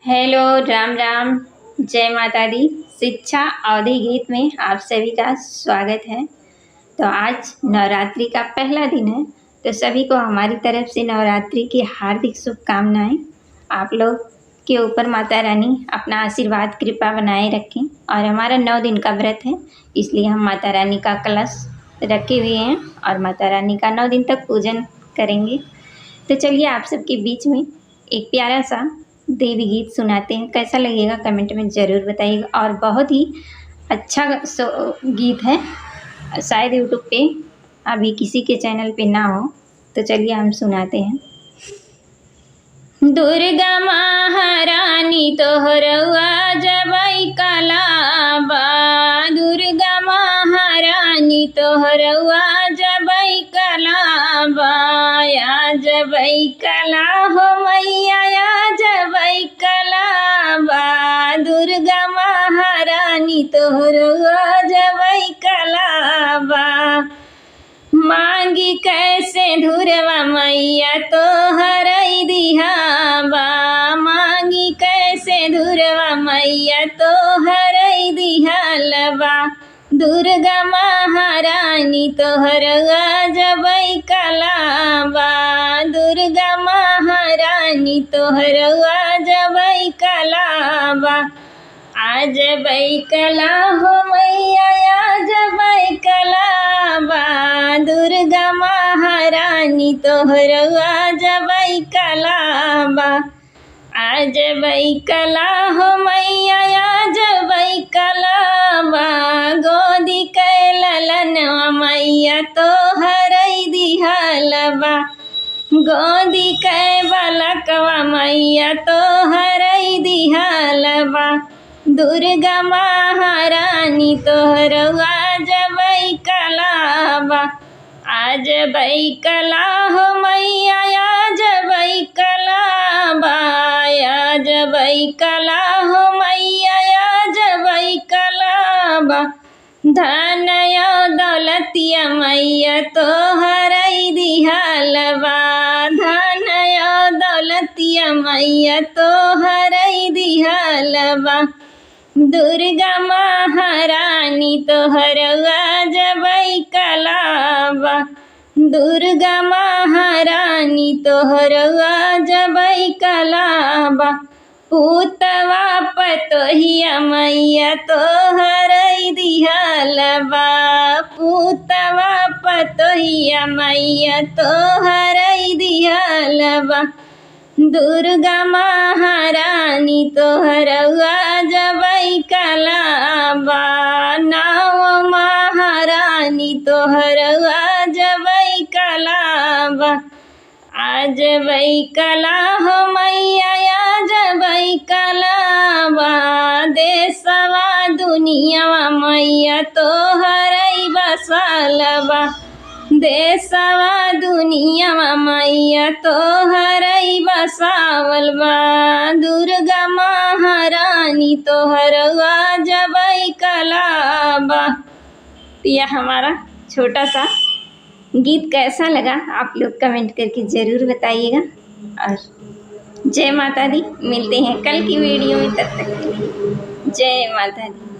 Hello, Ram Ram, जय माता दी। शिक्षा अवधि गीत में आप सभी का स्वागत है। तो आज नवरात्रि का पहला दिन है, तो सभी को हमारी तरफ से नवरात्रि की हार्दिक शुभकामनाएं। आप लोग के ऊपर माता रानी अपना आशीर्वाद कृपा बनाए रखें। और हमारा 9 दिन का व्रत है, इसलिए हम माता रानी का कलश रखे हुए हैं और माता रानी का 9 दिन तक पूजन करेंगे। तो चलिए आप सबके बीच में एक प्यारा सा देवी गीत सुनाते हैं। कैसा लगेगा कमेंट में ज़रूर बताइएगा। और बहुत ही अच्छा गीत है, शायद यूट्यूब पे अभी किसी के चैनल पे ना हो। तो चलिए हम सुनाते हैं। दुर्गा महारानी तोहरवा जबै कलाबा, दुर्गा महारानी तोहरवा जबै कलाबा, या जबै कला हो मैया, या जबै कलाबा, दुर्गा महारानी तोहरवा जबै कलाबा। मांगी कैसे धुरवा मैया तोहर दिहाबा, मांगी कैसे धुरवा मैया तोहर दिहालबा, दुर्गा महारानी तोहरवा जबै कलाबा, दुर्गा महारानी तोहरवा जबै कलाबा। आज जबै कला हो मैया, या जबै कलाबा, दुर्गा महारानी तोहरवा जबै कलाबा। आज जबै कला हो मैया, या जबै कलाबा, गोदी के ललनवा मैया तोहर दिहालबा, गोदी के बालकवा मैया तोहर दिहालबा, दुर्गा महारानी तोहरवा जबै कलाबा। आज जबै कला हो मैया, या जबै कलाबा, या जबै कला हो मैया, या जबै कलाबा। धन दौलतिया मैया तोहर दिहालबा, धन दौलतिया मैया तोहर दिहालबा, दुर्गा महारानी तोहरवा जबै कलाबा, दुर्गा महारानी तोहरवा जबै कलाबा। पूतवा पतोहिया मैया तोहर दिहालबा, पूतवा पतोहिया मैया तोहर दिहालबा, दुर्गा महारानी तोहरवा जबै कलाबा। नाव महारानी तोहरवा जबै कलाबा। आज जबै कला हो मैया, या जबै कलाबा, देशवा दुनियावा मैया तोहर बसालबा, देशवा दुनियावा मैया तोहर बसावलबा, दुर्गा महारानी तोहरवा जबै कलाबा। यह हमारा छोटा सा गीत कैसा लगा आप लोग कमेंट करके ज़रूर बताइएगा। और जय माता दी। मिलते हैं कल की वीडियो में, तब तक के लिए जय माता दी।